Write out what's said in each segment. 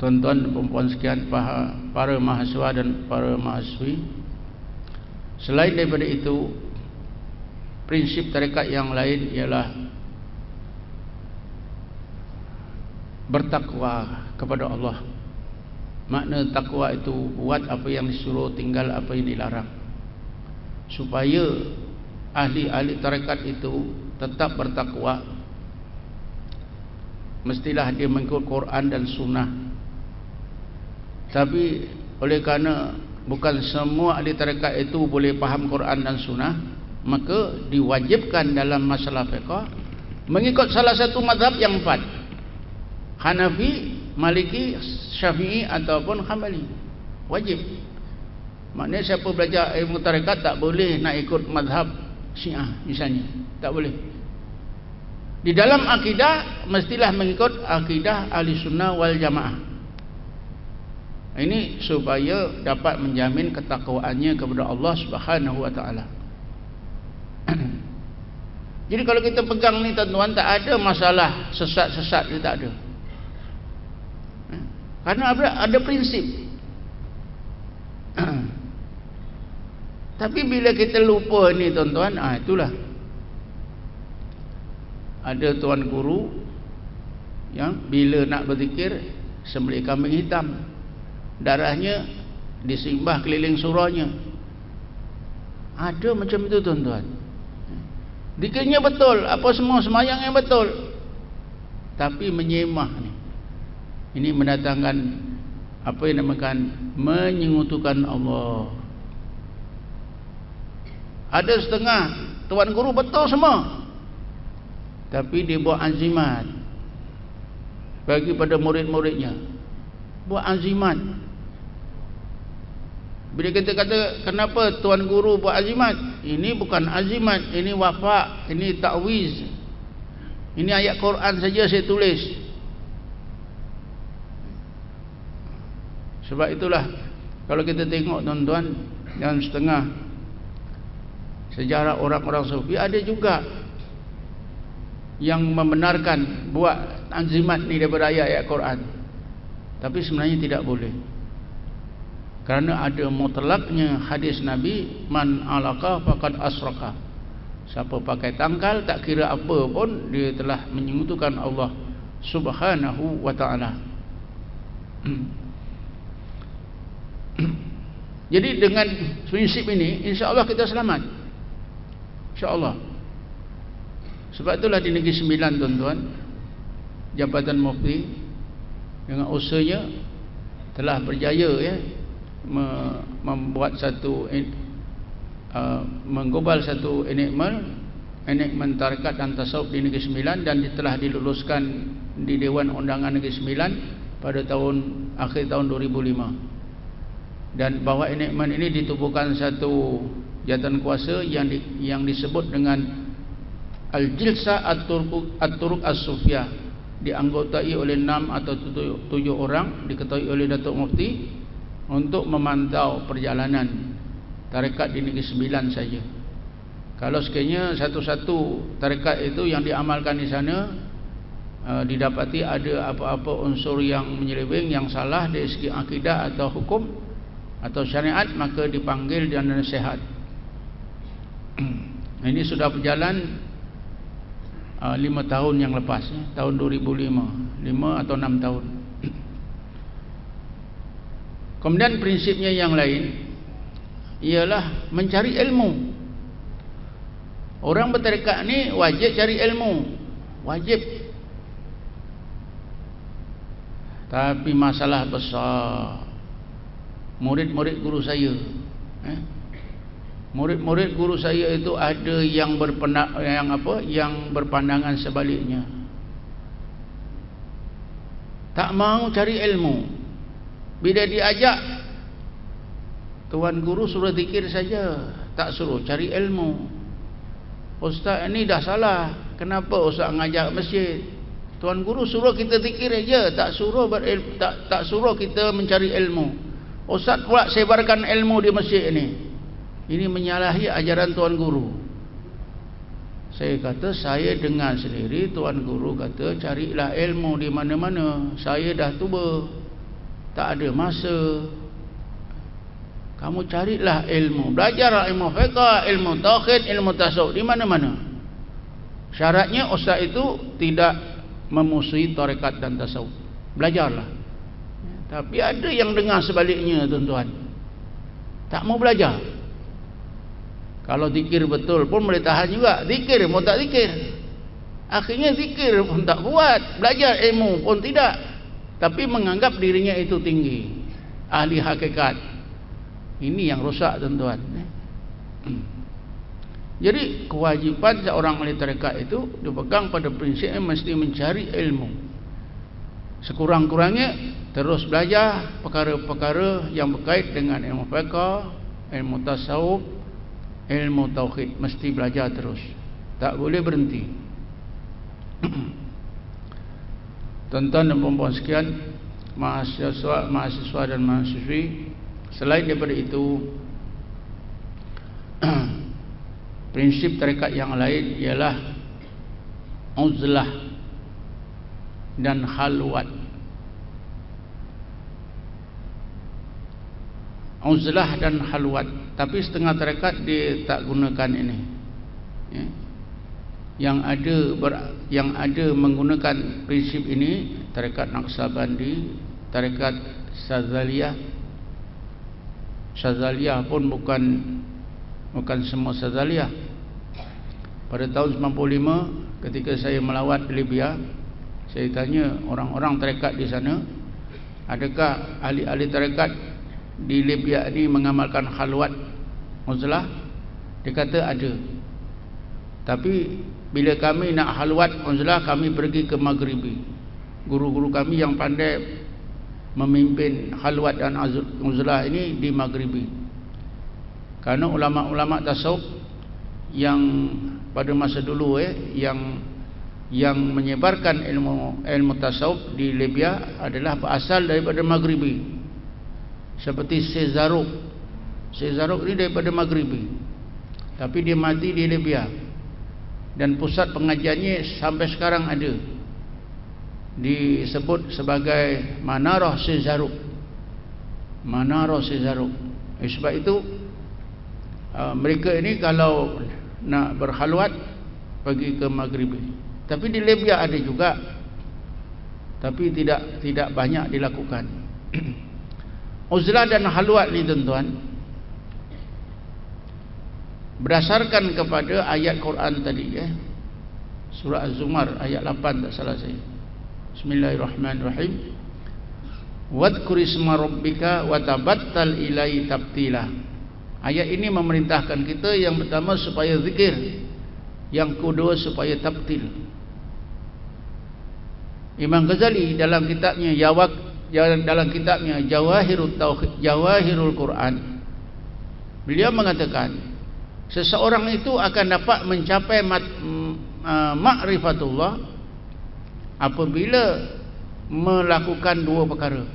tuan-tuan dan puan-puan sekalian, para mahasiswa dan para mahasiswi, selain daripada itu, prinsip tarekat yang lain ialah bertakwa kepada Allah. Makna takwa itu buat apa yang disuruh, tinggal apa yang dilarang, supaya ahli-ahli tarekat itu tetap bertakwa. Mestilah dia mengikut Quran dan Sunnah. Tapi oleh kerana bukan semua ahli tarekat itu boleh faham Quran dan Sunnah, maka diwajibkan dalam masalah fiqh mengikut salah satu mazhab yang empat: Hanafi, Maliki, Syafi'i ataupun Hambali. Wajib. Maknanya siapa belajar ilmu tarekat tak boleh nak ikut mazhab Syiah misalnya, tak boleh. Di dalam akidah mestilah mengikut akidah ahli sunnah wal jamaah. Ini supaya dapat menjamin ketakwaannya kepada Allah Subhanahu wa taala. Jadi kalau kita pegang ni tuan-tuan, tak ada masalah sesat-sesat, dia tak ada. Karena ada prinsip. Tapi bila kita lupa ni tuan-tuan, itulah. Ada tuan guru yang bila nak berzikir sembelih kambing hitam, darahnya disimbah keliling surahnya. Ada macam itu tuan-tuan. Zikirnya betul, apa semua semayang yang betul, tapi menyemah ni, ini mendatangkan apa yang dinamakan menyekutukan Allah. Ada setengah tuan guru betul semua, tapi dia buat azimat bagi pada murid-muridnya, buat azimat. Bila kita kata kenapa tuan guru buat azimat, ini bukan azimat, ini wafak, ini ta'wiz, ini ayat Quran saja saya tulis. Sebab itulah kalau kita tengok tuan-tuan, dalam setengah sejarah orang-orang sufi ada juga yang membenarkan buat azimat ni daripada ayat-ayat Quran, tapi sebenarnya tidak boleh. Kerana ada mutlaknya hadis Nabi, man alaqa faqad asraka. Siapa pakai tangkal, tak kira apa pun, dia telah menyekutukan Allah Subhanahu wa taala. Jadi dengan prinsip ini, insya-Allah kita selamat. Insya-Allah. Sebab itulah di Negeri Sembilan tuan-tuan, Jabatan Mufti dengan usahanya telah berjaya membuat satu menggobal satu enakmen tarekat dan tasawuf di Negeri Sembilan, dan telah diluluskan di Dewan Undangan Negeri Sembilan pada akhir tahun 2005. Dan bawah enakmen ini ditubuhkan satu jawatan kuasa yang disebut dengan Al-Jilsa At-Turuq As-Sufiyah, dianggotai oleh 6 atau 7 orang, diketuai oleh Datuk Mufti, untuk memantau perjalanan tarekat di Negeri Sembilan saja. Kalau sekiranya satu-satu tarekat itu yang diamalkan di sana didapati ada apa-apa unsur yang menyeleweng, yang salah dari segi akidah atau hukum atau syariat, maka dipanggil dan nasihat. Ini sudah berjalan 5 tahun yang lepas, tahun 2005, 5 atau 6 tahun. Kemudian prinsipnya yang lain ialah mencari ilmu. Orang bertarekat ni wajib cari ilmu, wajib. Tapi masalah besar, murid-murid guru saya, murid-murid guru saya itu ada yang berpandangan sebaliknya. Tak mau cari ilmu. Bila diajak, tuan guru suruh zikir saja, tak suruh cari ilmu. Ustaz ini dah salah, kenapa ustaz ngajak masjid? Tuan guru suruh kita zikir saja, tak suruh kita mencari ilmu. Ustaz pula sebarkan ilmu di masjid ini. Ini menyalahi ajaran tuan guru. Saya kata, saya dengar sendiri tuan guru kata carilah ilmu di mana-mana. Saya dah tua, tak ada masa. Kamu carilah ilmu, belajarlah ilmu fiqh, ilmu tauhid, ilmu tasawuf di mana-mana. Syaratnya ustaz itu tidak memusuhi tarekat dan tasawuf. Belajarlah. Tapi ada yang dengar sebaliknya, tuan-tuan, tak mau belajar. Kalau zikir betul pun boleh tahan juga, zikir pun tak zikir. Akhirnya zikir pun tak buat, belajar ilmu pun tidak, tapi menganggap dirinya itu tinggi, ahli hakikat. Ini yang rosak, tuan-tuan. Jadi kewajipan seorang ahli tarekat itu dipegang pada prinsipnya mesti mencari ilmu. Sekurang-kurangnya terus belajar perkara-perkara yang berkait dengan ilmu fiqh, ilmu tasawuf, ilmu tauhid. Mesti belajar terus, tak boleh berhenti. Tuan-tuan dan puan-puan sekalian, mahasiswa dan mahasiswi, selain daripada itu, prinsip tarekat yang lain ialah uzlah dan khalwat. Uzlah dan khalwat, tapi setengah tarekat dia tak gunakan ini, ya. Yang ada menggunakan prinsip ini tarekat Naqsabandi, tarekat Syadzaliyah. Syadzaliyah pun bukan semua Syadzaliyah. Pada tahun 95 ketika saya melawat Libya, saya tanya orang-orang tarekat di sana, adakah ahli-ahli tarekat di Libya ini mengamalkan khalwat, uzlah? Dia kata ada. Tapi bila kami nak khalwat, uzlah, kami pergi ke Maghribi. Guru-guru kami yang pandai memimpin khalwat dan uzlah ini di Maghribi. Karena ulama-ulama tasawuf yang pada masa dulu yang menyebarkan ilmu tasawuf di Libya adalah berasal daripada Maghribi. Seperti Syekh Zarruq ini daripada Maghribi, tapi dia mati di Libya, dan pusat pengajiannya sampai sekarang ada, disebut sebagai Manarah Syekh Zarruq. Manarah Syekh Zarruq. Sebab itu mereka ini kalau nak berkhalwat pergi ke Maghribi. Tapi di Libya ada juga, tapi tidak banyak dilakukan. Uzlah dan khalwat ni, tuan-tuan, berdasarkan kepada ayat Quran tadi, surah Az-Zumar ayat 8 tak salah saya. Bismillahirrahmanirrahim. Wadhkur isma rabbika wa tabattal ilaihi tabtila. Ayat ini memerintahkan kita yang pertama supaya zikir, yang kedua supaya tabtil. Imam Ghazali dalam kitabnya Jawahirul Quran, beliau mengatakan seseorang itu akan dapat mencapai ma'rifatullah apabila melakukan dua perkara.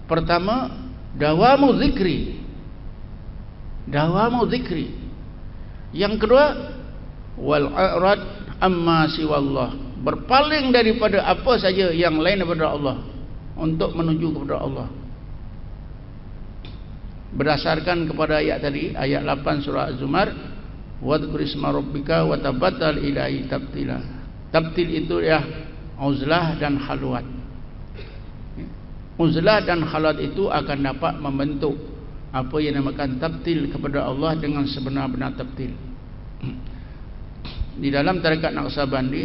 Pertama, dawamu zikri. Yang kedua, wal a'rad amma siwallah, berpaling daripada apa saja yang lain daripada Allah untuk menuju kepada Allah. Berdasarkan kepada ayat tadi, ayat 8 surah Az-Zumar, wadhkur isma rabbika wa tabattal ilaihi tabtila. Tabtil itu ya uzlah dan khalwat. Uzlah dan khalwat itu akan dapat membentuk apa yang dinamakan tabtil kepada Allah dengan sebenar-benar tabtil. Di dalam tarekat Naqsabandi,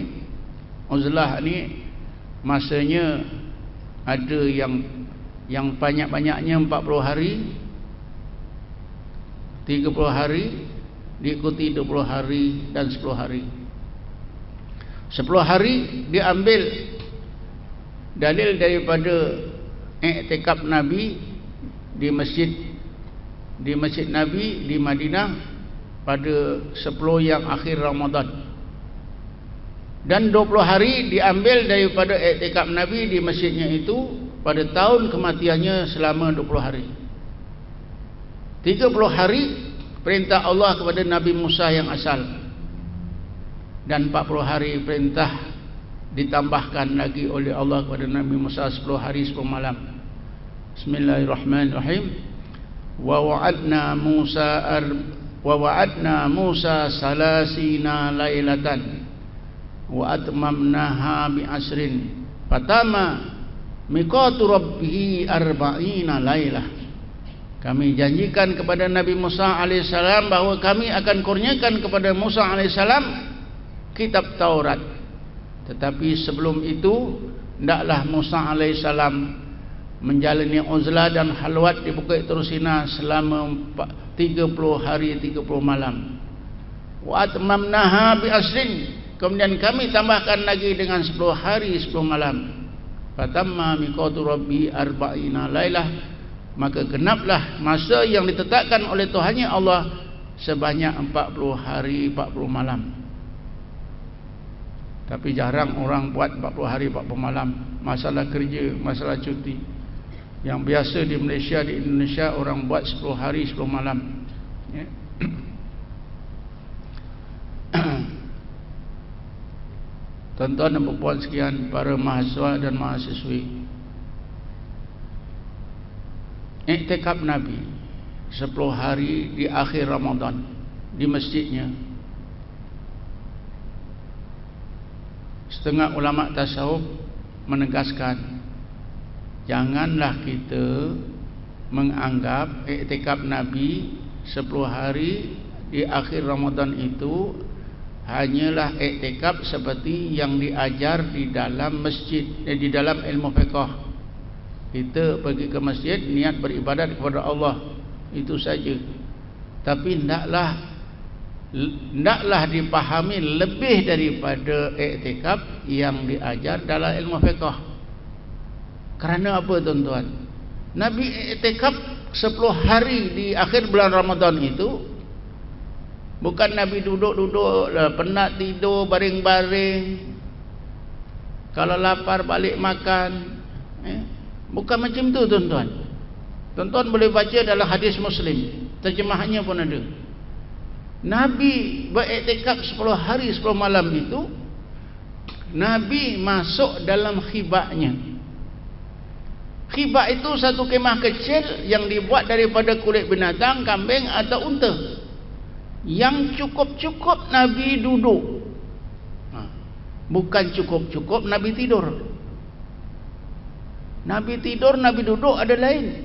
uzlah ni masanya ada yang banyak-banyaknya 40 hari, 30 hari, diikuti 20 hari dan 10 hari. 10 hari diambil dalil daripada i'tikaf Nabi di masjid Nabi di Madinah pada 10 yang akhir Ramadan. Dan 20 hari diambil daripada i'tikaf Nabi di masjidnya itu pada tahun kematiannya selama 20 hari. 30 hari perintah Allah kepada Nabi Musa yang asal, dan 40 hari perintah ditambahkan lagi oleh Allah kepada Nabi Musa 10 hari 10 malam. Bismillahirrahmanirrahim. Wa wa'adna Musa salasina lailatan wa atmamnaha bi asrin fatama miqatu rabbih arba'ina lailah. Kami janjikan kepada Nabi Musa alaihissalam bahawa kami akan kurniakan kepada Musa alaihissalam kitab Taurat. Tetapi sebelum itu hendaklah Musa alaihissalam menjalani uzlah dan halwat di Bukit Tursina selama 30 hari 30 malam. Wa atmamnaha bi asrin, kemudian kami tambahkan lagi dengan 10 hari 10 malam. Fatamma miqatu rabbi arba'ina lailah, maka genaplah masa yang ditetapkan oleh Tuhannya Allah sebanyak 40 hari 40 malam. Tapi jarang orang buat 40 hari 40 malam. Masalah kerja, masalah cuti. Yang biasa di Malaysia, di Indonesia orang buat 10 hari 10 malam, ya. Tuan-tuan dan puan sekalian, para mahasiswa dan mahasiswi, iktikaf Nabi 10 hari di akhir Ramadan di masjidnya. Setengah ulama tasawuf menegaskan, janganlah kita menganggap iktikaf Nabi 10 hari di akhir Ramadan itu hanyalah iktikaf seperti yang diajar di dalam masjid, di dalam ilmu fiqh. Kita pergi ke masjid niat beribadat kepada Allah, itu saja. Tapi hendaklah dipahami lebih daripada iktikaf yang diajar dalam ilmu fiqh. Kerana apa tuan-tuan? Nabi iktikaf 10 hari di akhir bulan Ramadan itu bukan Nabi duduk-duduk, penat tidur, baring-baring, kalau lapar balik makan. Bukan macam tu tuan-tuan. Tuan-tuan boleh baca dalam hadis Muslim, terjemahannya pun ada. Nabi beriktikaf 10 hari 10 malam itu, Nabi masuk dalam khibaknya. Khibak itu satu kemah kecil yang dibuat daripada kulit binatang, kambing atau unta, yang cukup-cukup Nabi duduk. Bukan cukup-cukup Nabi tidur. Nabi tidur, Nabi duduk ada lain.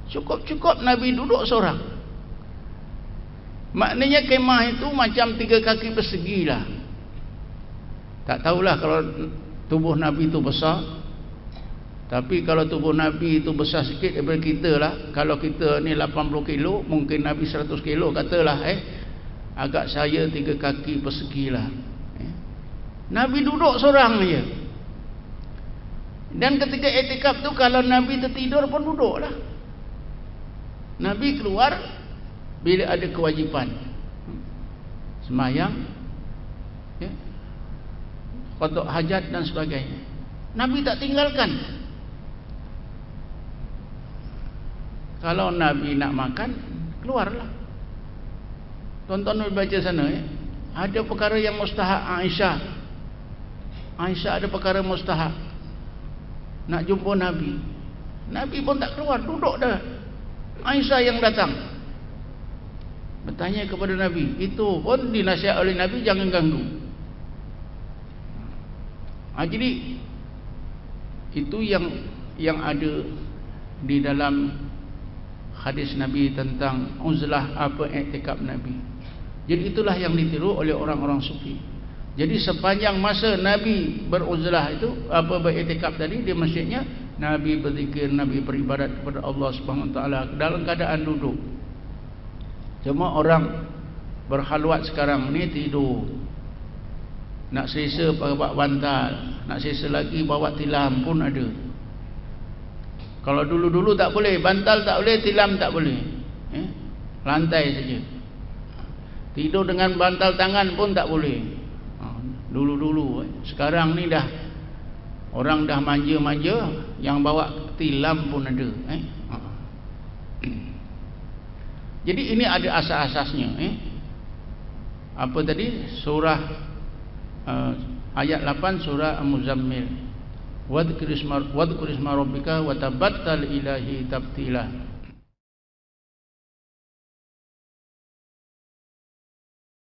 Cukup-cukup Nabi duduk seorang. Maknanya kemah itu macam 3 kaki persegi lah. Tak tahulah kalau tubuh Nabi itu besar. Tapi kalau tubuh Nabi itu besar sikit daripada kita lah. Kalau kita ni 80 kilo, mungkin Nabi 100 kilo katalah. Agak saya 3 kaki persegi lah. Nabi duduk seorang je. Dan ketika iktikaf tu, kalau Nabi tertidur pun duduk lah. Nabi keluar bila ada kewajipan sembahyang, ya, qada hajat dan sebagainya. Nabi tak tinggalkan. Kalau Nabi nak makan, keluarlah. Tonton baca sana, ya. Ada perkara yang mustahak. Aisyah ada perkara mustahak, nak jumpa Nabi. Nabi pun tak keluar, duduk dah. Aisyah yang datang bertanya kepada Nabi. Itu pun dinasihat oleh Nabi, jangan ganggu. Jadi itu yang ada di dalam hadis Nabi tentang uzlah, apa iktikaf Nabi. Jadi itulah yang ditiru oleh orang-orang sufi. Jadi sepanjang masa Nabi beruzlah itu, apa beriktikaf tadi di masjidnya, Nabi berzikir, Nabi beribadat kepada Allah Subhanahu Wa Taala dalam keadaan duduk. Cuma orang berhalwat sekarang ni tidur. Nak selesa bawa bantal, nak selesa lagi bawa tilam pun ada. Kalau dulu-dulu tak boleh, bantal tak boleh, tilam tak boleh, lantai saja. Tidur dengan bantal tangan pun tak boleh. Dulu-dulu. Sekarang ni dah orang dah manja-manja, yang bawa tilam pun ada. Jadi ini ada asas-asasnya. Apa tadi? Surah ayat 8 surah Al-Muzammil. wadhkur isma rabbika wa tabattal ilahi tabtila.